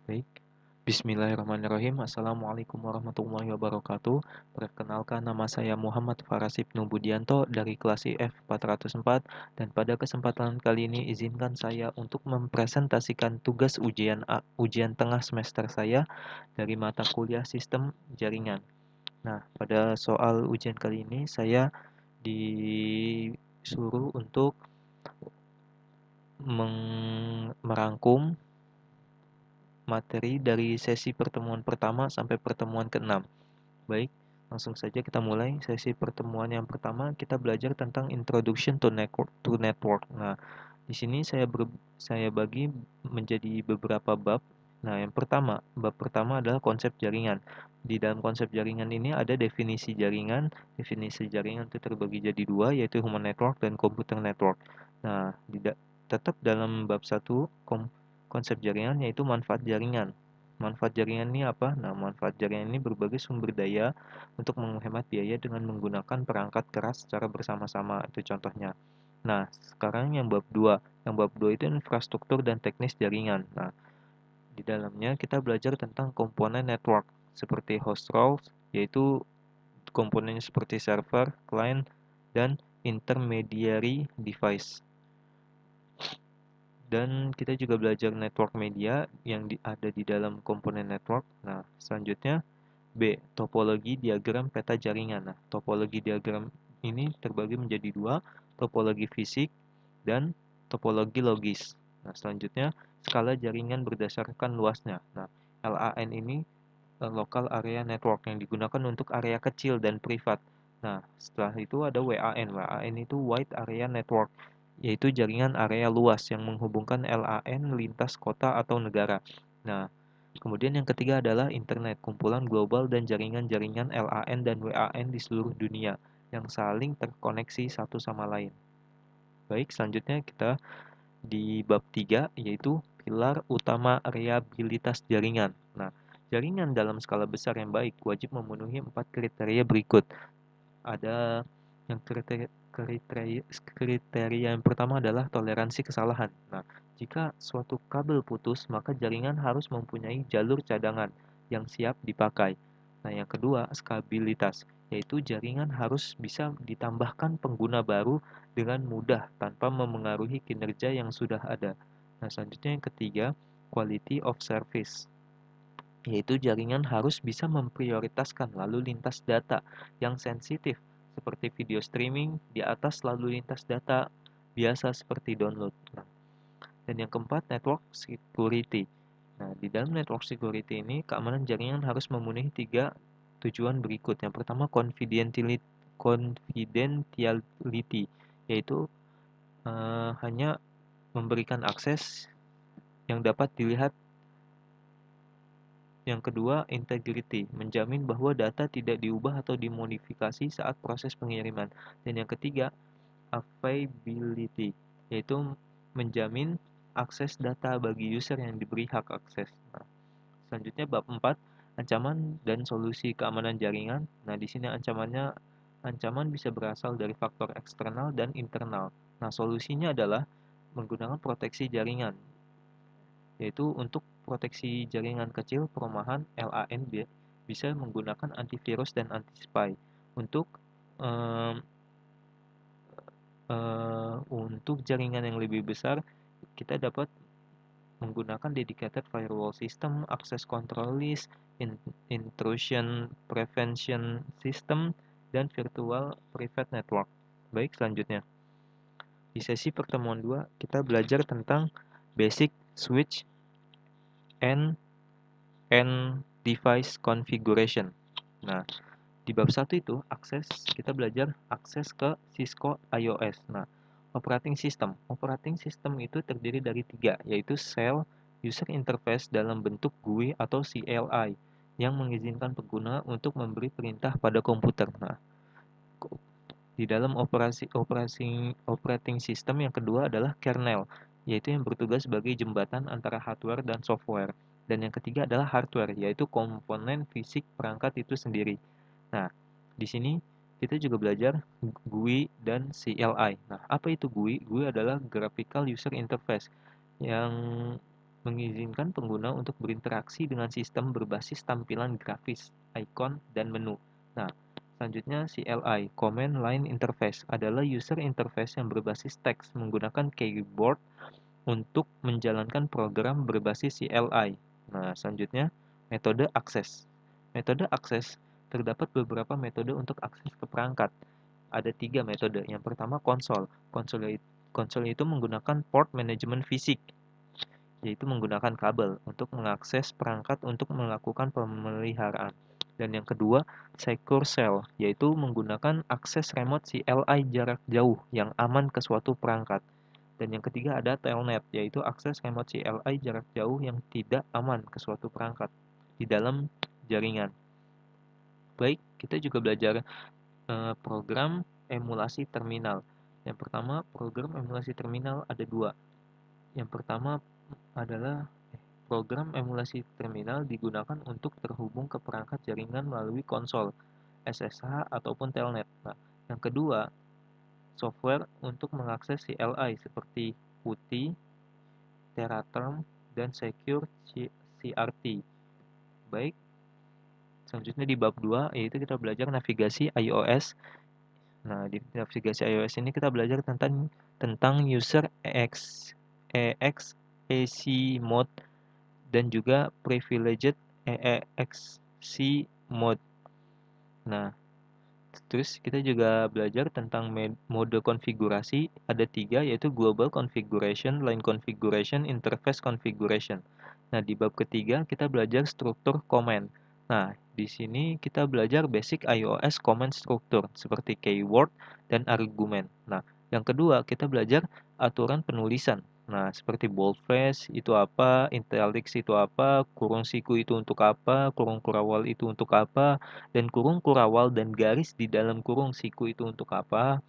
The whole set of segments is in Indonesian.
Baik. Bismillahirrahmanirrahim. Assalamualaikum warahmatullahi wabarakatuh. Perkenalkan, nama saya Muhammad Faras Ibnu Budianto dari kelas IF 404, dan pada kesempatan kali ini izinkan saya untuk mempresentasikan tugas ujian tengah semester saya dari mata kuliah Sistem Jaringan. Nah, pada soal ujian kali ini saya disuruh untuk merangkum materi dari sesi pertemuan pertama sampai pertemuan ke-6. Baik, langsung saja kita mulai. Sesi pertemuan yang pertama kita belajar tentang Introduction to Network. Nah, di sini saya bagi menjadi beberapa bab. Nah, bab pertama adalah konsep jaringan. Di dalam konsep jaringan ini ada definisi jaringan. Definisi jaringan itu terbagi jadi dua, yaitu human network dan computer network. Nah, tetap dalam bab satu konsep jaringan yaitu manfaat jaringan. Manfaat jaringan ini apa? Nah, manfaat jaringan ini berbagai sumber daya untuk menghemat biaya dengan menggunakan perangkat keras secara bersama-sama. Itu contohnya. Nah, sekarang yang bab 2. Yang bab 2 itu infrastruktur dan teknis jaringan. Nah, di dalamnya kita belajar tentang komponen network seperti host roles, yaitu komponennya seperti server, client, dan intermediary device. Dan kita juga belajar network media yang ada di dalam komponen network. Nah, selanjutnya B. Topologi diagram peta jaringan. Nah, topologi diagram ini terbagi menjadi dua, topologi fisik dan topologi logis. Nah, selanjutnya skala jaringan berdasarkan luasnya. Nah, LAN ini local area network yang digunakan untuk area kecil dan privat. Nah, setelah itu ada WAN. WAN itu wide area network, yaitu jaringan area luas yang menghubungkan LAN lintas kota atau negara. Nah, kemudian yang ketiga adalah internet, kumpulan global dan jaringan-jaringan LAN dan WAN di seluruh dunia yang saling terkoneksi satu sama lain. Baik, selanjutnya kita di bab 3 yaitu pilar utama reliabilitas jaringan. Nah, jaringan dalam skala besar yang baik wajib memenuhi 4 kriteria berikut. Ada yang kriteria yang pertama adalah toleransi kesalahan. Nah, jika suatu kabel putus, maka jaringan harus mempunyai jalur cadangan yang siap dipakai. Nah, yang kedua, stabilitas, yaitu jaringan harus bisa ditambahkan pengguna baru dengan mudah tanpa memengaruhi kinerja yang sudah ada. Nah, selanjutnya yang ketiga, quality of service, yaitu jaringan harus bisa memprioritaskan lalu lintas data yang sensitif seperti video streaming di atas lalu lintas data biasa seperti download. Nah, dan yang keempat, network security. Nah, di dalam network security ini, keamanan jaringan harus memenuhi tiga tujuan berikut. Yang pertama, confidentiality, yaitu hanya memberikan akses yang dapat dilihat. Yang kedua, integrity, menjamin bahwa data tidak diubah atau dimodifikasi saat proses pengiriman. Dan yang ketiga, availability, yaitu menjamin akses data bagi user yang diberi hak akses. Nah, selanjutnya bab 4, ancaman dan solusi keamanan jaringan. Nah, di sini ancaman bisa berasal dari faktor eksternal dan internal. Nah, solusinya adalah menggunakan proteksi jaringan, yaitu untuk proteksi jaringan kecil perumahan LAN bisa menggunakan antivirus dan anti-spy. Untuk jaringan yang lebih besar, kita dapat menggunakan dedicated firewall system, access control list, intrusion prevention system, dan virtual private network. Baik, selanjutnya. Di sesi pertemuan 2, kita belajar tentang basic switch and device configuration. Nah, di bab 1 itu kita belajar akses ke Cisco iOS. Nah, operating system. Operating system itu terdiri dari 3, yaitu Shell, User Interface dalam bentuk GUI atau CLI, yang mengizinkan pengguna untuk memberi perintah pada komputer. Nah, di dalam operating system yang kedua adalah kernel, yaitu yang bertugas sebagai jembatan antara hardware dan software. Dan yang ketiga adalah hardware, yaitu komponen fisik perangkat itu sendiri. Nah, di sini kita juga belajar GUI dan CLI. Nah, apa itu GUI? GUI adalah Graphical User Interface yang mengizinkan pengguna untuk berinteraksi dengan sistem berbasis tampilan grafis, icon, dan menu. Nah, selanjutnya CLI, Command Line Interface, adalah user interface yang berbasis teks menggunakan keyboard untuk menjalankan program berbasis CLI. Nah, selanjutnya metode akses. Metode akses, terdapat beberapa metode untuk akses ke perangkat. Ada 3 metode. Yang pertama konsol. Konsol itu menggunakan port manajemen fisik, yaitu menggunakan kabel untuk mengakses perangkat untuk melakukan pemeliharaan. Dan yang kedua, Secure Shell, yaitu menggunakan akses remote CLI jarak jauh yang aman ke suatu perangkat. Dan yang ketiga ada Telnet, yaitu akses remote CLI jarak jauh yang tidak aman ke suatu perangkat di dalam jaringan. Baik, kita juga belajar program emulasi terminal. Yang pertama, program emulasi terminal ada 2. Yang pertama adalah program emulasi terminal digunakan untuk terhubung ke perangkat jaringan melalui konsol, SSH ataupun Telnet. Nah, yang kedua, software untuk mengakses CLI seperti PuTTY, Teraterm, dan Secure CRT. Baik, selanjutnya di bab 2 yaitu kita belajar navigasi iOS. Nah, di navigasi iOS ini kita belajar tentang user EXEC mode dan juga privileged EXC mode. Nah, terus kita juga belajar tentang mode konfigurasi, ada 3 yaitu Global Configuration, Line Configuration, Interface Configuration. Nah, di bab ketiga kita belajar struktur command. Nah, di sini kita belajar basic iOS command struktur seperti keyword dan argumen. Nah, yang kedua kita belajar aturan penulisan. Nah, seperti boldface itu apa, italics itu apa, kurung siku itu untuk apa, kurung kurawal itu untuk apa, dan kurung kurawal dan garis di dalam kurung siku itu untuk apa.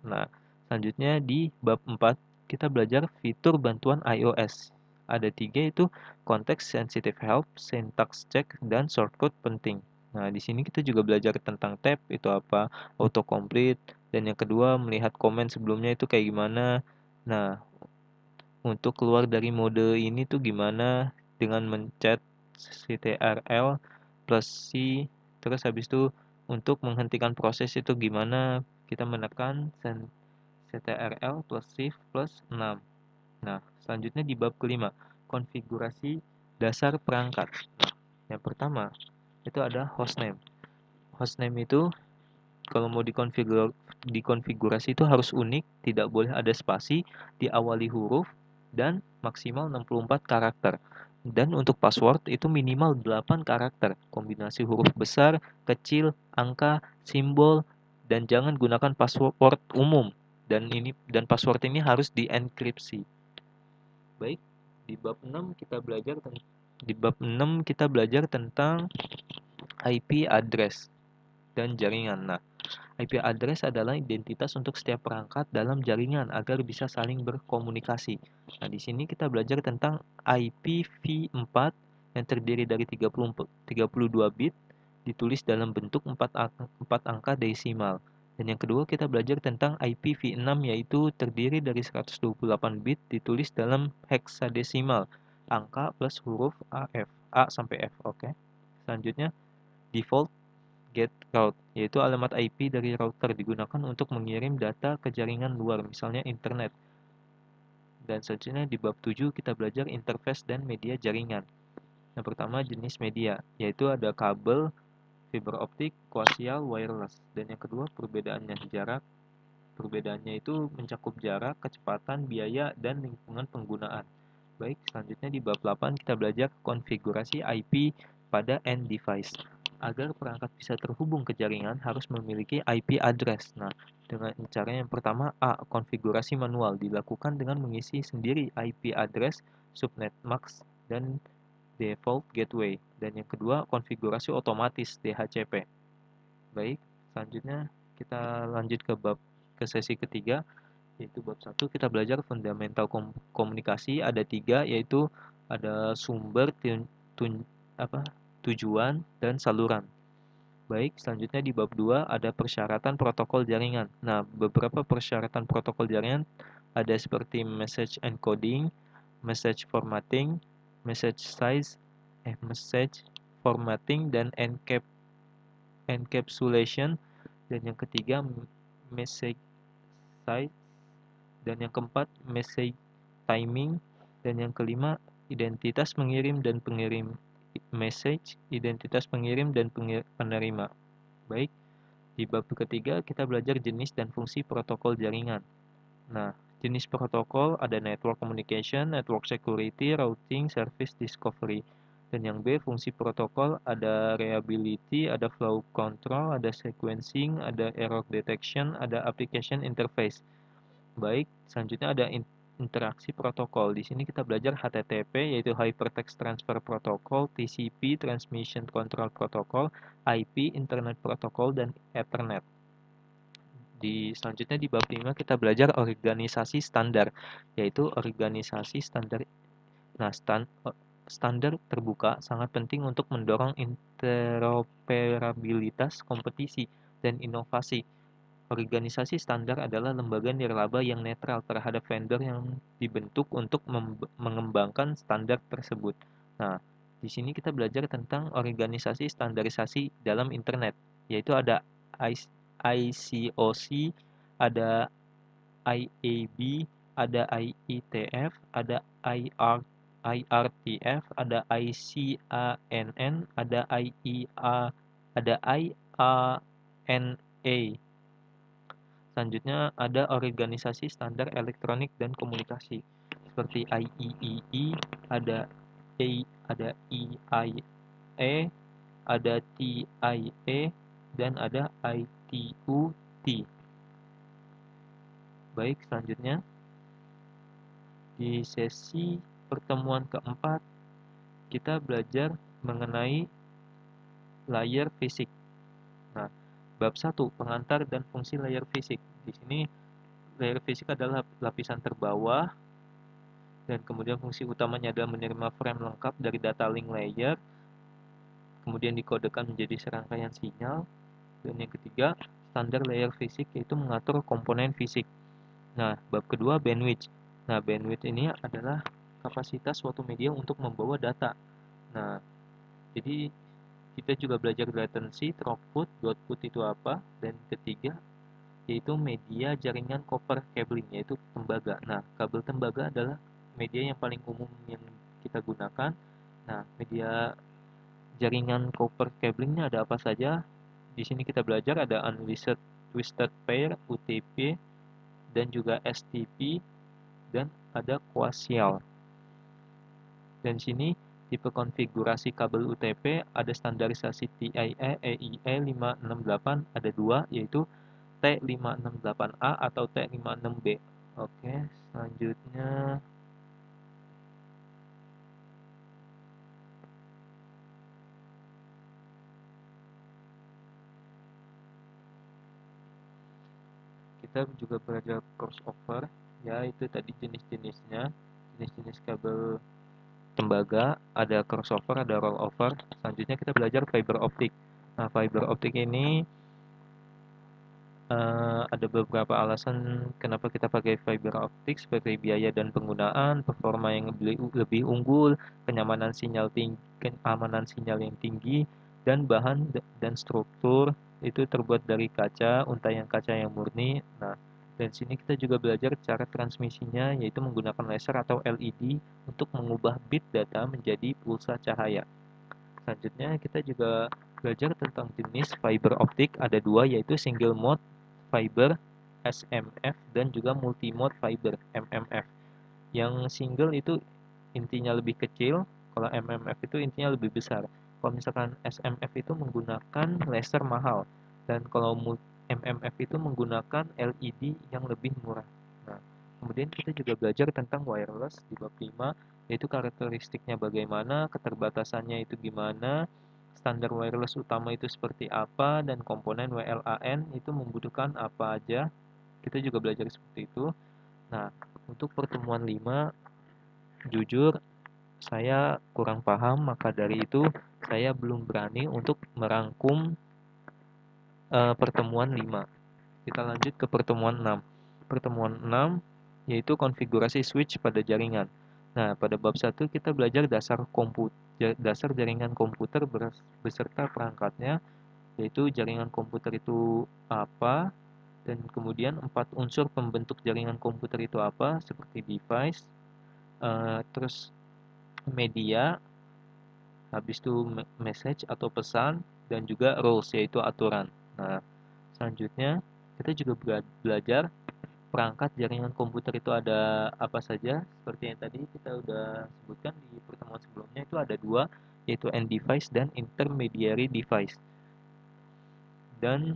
Nah, selanjutnya di bab 4 kita belajar fitur bantuan iOS. Ada 3 itu context sensitive help, syntax check, dan shortcut penting. Nah, di sini kita juga belajar tentang tab itu apa, autocomplete, dan yang kedua melihat komen sebelumnya itu kayak gimana. Nah, untuk keluar dari mode ini tuh gimana dengan mencet CTRL plus C, terus habis itu untuk menghentikan proses itu gimana kita menekan CTRL plus Shift plus 6. Nah, selanjutnya di bab kelima, konfigurasi dasar perangkat. Nah, yang pertama itu ada hostname. Hostname itu kalau mau dikonfigurasi itu harus unik, tidak boleh ada spasi, diawali huruf, dan maksimal 64 karakter. Dan untuk password itu minimal 8 karakter, kombinasi huruf besar, kecil, angka, simbol, dan jangan gunakan password umum. Dan password ini harus dienkripsi. Baik, di bab 6 kita belajar tentang IP address dan jaringan. Nah, IP address adalah identitas untuk setiap perangkat dalam jaringan agar bisa saling berkomunikasi. Nah, di sini kita belajar tentang IPv4 yang terdiri dari 32 bit ditulis dalam bentuk 4 angka desimal. Dan yang kedua kita belajar tentang IPv6 yaitu terdiri dari 128 bit ditulis dalam heksadesimal, angka plus huruf A sampai F, oke. Selanjutnya default get route, yaitu alamat IP dari router digunakan untuk mengirim data ke jaringan luar, misalnya internet. Dan selanjutnya di bab 7 kita belajar interface dan media jaringan. Yang pertama jenis media, yaitu ada kabel, fiber optik, koaksial, wireless. Dan yang kedua perbedaannya jarak. Perbedaannya itu mencakup jarak, kecepatan, biaya, dan lingkungan penggunaan. Baik, selanjutnya di bab 8 kita belajar konfigurasi IP pada end device. Agar perangkat bisa terhubung ke jaringan harus memiliki IP address. Nah, dengan cara yang pertama A. Konfigurasi manual dilakukan dengan mengisi sendiri IP address, subnet mask, dan default gateway. Dan yang kedua, konfigurasi otomatis DHCP. Baik, selanjutnya kita lanjut ke sesi ketiga, yaitu bab 1 kita belajar fundamental komunikasi. Ada 3, yaitu ada sumber, tujuan, dan saluran. Baik, selanjutnya di bab 2 ada persyaratan protokol jaringan. Nah, beberapa persyaratan protokol jaringan ada seperti message encoding, message formatting, message size, message formatting, dan encapsulation, dan yang ketiga message size, dan yang keempat message timing, dan yang kelima identitas mengirim dan pengirim message, identitas pengirim dan penerima. Baik, di bab ketiga kita belajar jenis dan fungsi protokol jaringan. Nah, jenis protokol ada network communication, network security, routing, service discovery. Dan yang B, fungsi protokol ada reliability, ada flow control, ada sequencing, ada error detection, ada application interface. Baik, selanjutnya ada interaksi protokol. Di sini kita belajar HTTP, yaitu Hypertext Transfer Protocol, TCP, Transmission Control Protocol, IP, Internet Protocol, dan Ethernet. Selanjutnya di bab 5 kita belajar organisasi standar, yaitu organisasi standar. Nah, standar terbuka sangat penting untuk mendorong interoperabilitas, kompetisi, dan inovasi. Organisasi standar adalah lembaga nirlaba yang netral terhadap vendor yang dibentuk untuk mengembangkan standar tersebut. Nah, di sini kita belajar tentang organisasi standarisasi dalam internet, yaitu ada ICOC, ada IAB, ada IETF, ada IRTF, ada ICANN, ada IIA, ada IANA. Selanjutnya ada organisasi standar elektronik dan komunikasi seperti IEEE, ada EIA, ada TIA, dan ada ITU-T. Baik, selanjutnya di sesi pertemuan keempat kita belajar mengenai layer fisik. Nah, bab 1 pengantar dan fungsi layer fisik. Di sini layer fisik adalah lapisan terbawah, dan kemudian fungsi utamanya adalah menerima frame lengkap dari data link layer, kemudian dikodekan menjadi serangkaian sinyal, dan yang ketiga, standar layer fisik yaitu mengatur komponen fisik. Nah, bab kedua bandwidth. Nah, bandwidth ini adalah kapasitas suatu media untuk membawa data. Nah, jadi kita juga belajar latency, throughput, output itu apa, dan ketiga yaitu media jaringan copper cabling, yaitu tembaga. Nah, kabel tembaga adalah media yang paling umum yang kita gunakan. Nah, media jaringan copper cablingnya ada apa saja? Di sini kita belajar ada unlisted twisted pair, UTP, dan juga STP, dan ada coaxial. Dan sini tipe konfigurasi kabel UTP ada standarisasi TIE, EIE 568, ada dua, yaitu T568A atau T56B. Oke, selanjutnya kita juga belajar crossover, ya itu tadi jenis-jenisnya, jenis-jenis kabel tembaga, ada crossover, ada rollover. Selanjutnya kita belajar fiber optik. Nah, fiber optik ini ada beberapa alasan kenapa kita pakai fiber optik, seperti biaya dan penggunaan, performa yang lebih unggul, kenyamanan sinyal tinggi, keamanan sinyal yang tinggi, dan bahan dan struktur itu terbuat dari kaca, untayan kaca yang murni. Nah, dan sini kita juga belajar cara transmisinya, yaitu menggunakan laser atau LED untuk mengubah bit data menjadi pulsa cahaya. Selanjutnya kita juga belajar tentang jenis fiber optik, ada dua, yaitu single mode fiber SMF dan juga multimode fiber MMF. Yang single itu intinya lebih kecil, kalau MMF itu intinya lebih besar. Kalau misalkan SMF itu menggunakan laser mahal, dan kalau MMF itu menggunakan LED yang lebih murah. Nah, kemudian kita juga belajar tentang wireless di bab 5, yaitu karakteristiknya bagaimana, keterbatasannya itu gimana, standar wireless utama itu seperti apa, dan komponen WLAN itu membutuhkan apa aja. Kita juga belajar seperti itu. Nah, untuk pertemuan 5, jujur saya kurang paham, maka dari itu saya belum berani untuk merangkum pertemuan 5. Kita lanjut ke pertemuan 6. Pertemuan 6 yaitu konfigurasi switch pada jaringan. Nah, pada bab 1 kita belajar dasar jaringan komputer beserta perangkatnya, yaitu jaringan komputer itu apa, dan kemudian 4 unsur pembentuk jaringan komputer itu apa, seperti device, terus media, habis itu message atau pesan, dan juga rules, yaitu aturan. Nah, selanjutnya kita juga belajar perangkat jaringan komputer itu ada apa saja. Seperti yang tadi kita udah sebutkan di pertemuan sebelumnya, itu ada dua, yaitu end device dan intermediary device. Dan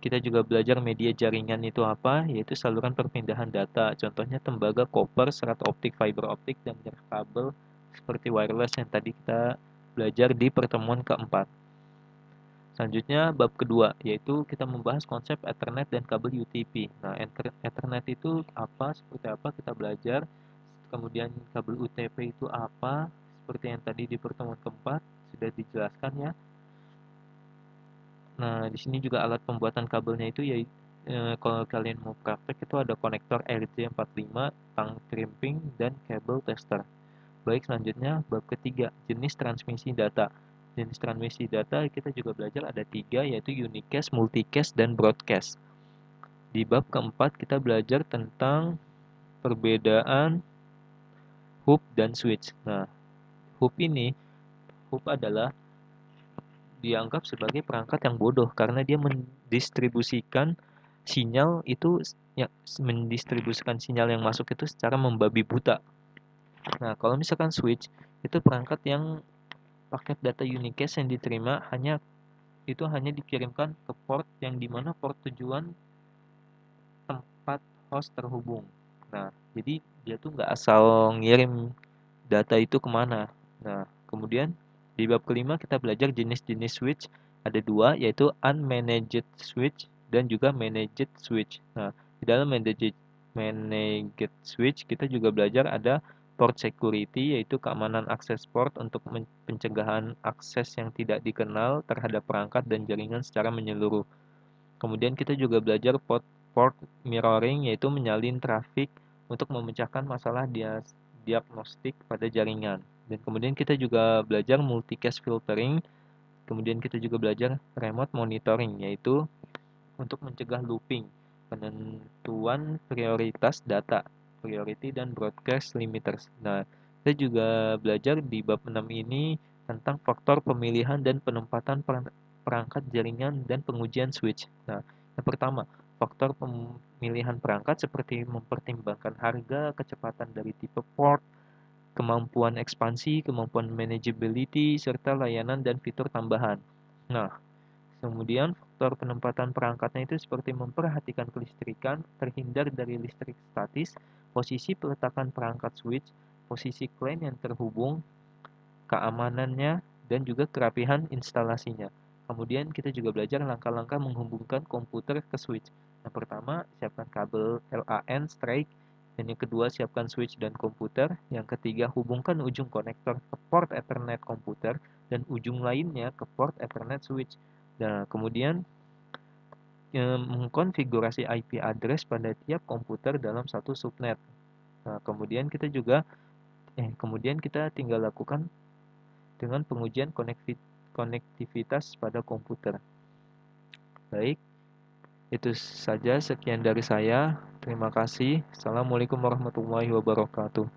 kita juga belajar media jaringan itu apa, yaitu saluran perpindahan data. Contohnya tembaga, koper, serat optik, fiber optik, dan kabel seperti wireless yang tadi kita belajar di pertemuan keempat. Selanjutnya bab kedua, yaitu kita membahas konsep Ethernet dan kabel UTP. Nah, Ethernet itu apa, seperti apa kita belajar. Kemudian kabel UTP itu apa, seperti yang tadi di pertemuan keempat sudah dijelaskan ya. Nah, di sini juga alat pembuatan kabelnya itu ya, kalau kalian mau praktek itu ada konektor RJ45, tang crimping, dan kabel tester. Baik, selanjutnya bab ketiga, jenis transmisi data. Jenis transmisi data kita juga belajar ada tiga, yaitu unicast, multicast, dan broadcast. Di bab keempat kita belajar tentang perbedaan hub dan switch. Nah, hub adalah dianggap sebagai perangkat yang bodoh karena dia mendistribusikan sinyal itu ya, mendistribusikan sinyal yang masuk itu secara membabi buta. Nah, kalau misalkan switch itu perangkat yang paket data unicast yang diterima hanya dikirimkan ke port yang dimana port tujuan tempat host terhubung. Nah, jadi dia tuh nggak asal ngirim data itu kemana. Nah, kemudian di bab kelima kita belajar jenis-jenis switch. Ada dua, yaitu unmanaged switch dan juga managed switch. Nah, di dalam managed switch kita juga belajar ada port security, yaitu keamanan akses port untuk pencegahan akses yang tidak dikenal terhadap perangkat dan jaringan secara menyeluruh. Kemudian kita juga belajar port mirroring, yaitu menyalin trafik untuk memecahkan masalah diagnostik pada jaringan. Dan kemudian kita juga belajar multicast filtering. Kemudian kita juga belajar remote monitoring, yaitu untuk mencegah looping, penentuan prioritas data, priority dan broadcast limiters. Nah, kita juga belajar di bab 6 ini tentang faktor pemilihan dan penempatan perangkat jaringan dan pengujian switch. Nah, yang pertama, faktor pemilihan perangkat seperti mempertimbangkan harga, kecepatan dari tipe port, kemampuan ekspansi, kemampuan manageability, serta layanan dan fitur tambahan. Nah, kemudian faktor penempatan perangkatnya itu seperti memperhatikan kelistrikan, terhindar dari listrik statis, posisi peletakan perangkat switch, posisi klien yang terhubung, keamanannya, dan juga kerapihan instalasinya. Kemudian kita juga belajar langkah-langkah menghubungkan komputer ke switch. Yang pertama, siapkan kabel LAN straight. Dan yang kedua, siapkan switch dan komputer. Yang ketiga, hubungkan ujung konektor ke port Ethernet komputer dan ujung lainnya ke port Ethernet switch. Nah, kemudian mengkonfigurasi IP address pada tiap komputer dalam satu subnet. Nah, kemudian kita tinggal lakukan dengan pengujian konektivitas pada komputer. Baik, itu saja sekian dari saya. Terima kasih. Assalamualaikum warahmatullahi wabarakatuh.